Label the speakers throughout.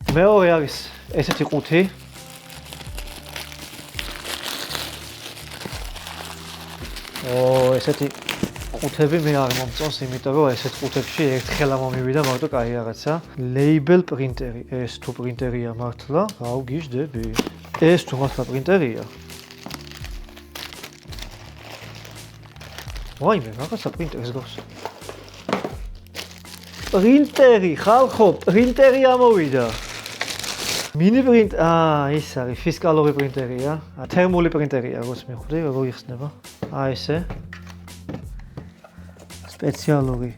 Speaker 1: მეორე არის ესეთი ყუთი. ესეთი ყუთები მე არ მომწონს, იმიტომ რომ ესეთ ყუთებში ერთხელ მომივიდა მარტო კაი რაღაცა. Label პრინტერი, ეს თუ პრინტერია მართლა, აუ გიждები. ეს თუ მართლა პრინტერია. ვაიმე, რაღაცა პრინტერს გავს. პრინტერი, ხალხო, პრინტერი ამოვიდა. მინი პრინტ, ის არის ფისკალური პრინტერია, თერმული პრინტერია, როგორც მივხვდი, როგორ იხსნება. ესე. სპეციალური.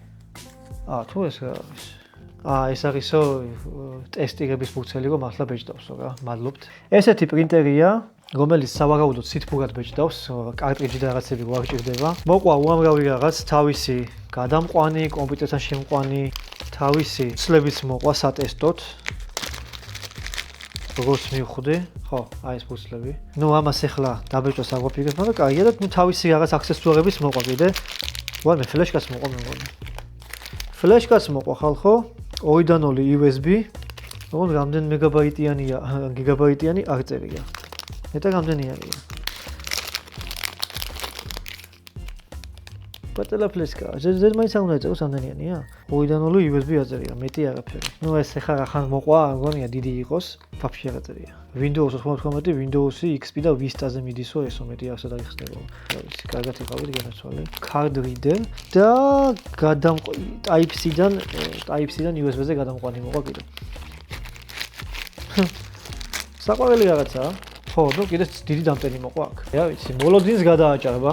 Speaker 1: თუ ეს რა არის? ეს არისო ტესტირების ფურცელი, რომ მართლა ბეჭდავსო რა, მადლობთ. ესეთი პრინტერია, რომელიც სავარაუდოდ სითბურად ბეჭდავს, კარტრიჯი და რაღაცები არ ჭირდება. მოყვა უამრავი რაღაც, თავისი გადამყვანი, კომპიუტერთან შემყვანი, თავისი ცლებიც მოყვა სატესტოდ. როგორც მივხვდი, ხო, ეს ფურცლები. ამას ახლა დაბეჭდოს არ ვაპირებ, მაგრამ კაია და თავისი რაღაც აქსესუარებიც მოყვა კიდე. ვაიმე, ფლეშკაც მოყვა მეგონი. ფლეშკაც მოყვა ხალხო, 2-დან 2 USB, ოღონდ რამდენ მეგაბაიტიანია, გიგაბაიტიანი არ წერია. მეტად რამდენი არის? პატარა ფლეშკა, ზედ მაინც არ უნდა ეწეროს რამდენიანია? 2-დან 2 USB აწერია, მეტი არაფერი. ეს ახლა რახან მოყვა, მგონია დიდი იყოს, ფაფში არ აწერია. Windows 99, Windows XP და Vista-ზე მიდისო, ესო მეტი არასად არ იხსნება. ვიცი, კარგად იყავით განაცვალე. Card reader და Type-C-დან USB-ზე გადამყვანი მოყვა კიდე. საყვარელი რაღაცაა. ხო, კიდე დიდი დამტენი მოყვა აქ. რა ვიცი, მოლოდინს გადააჭარბა.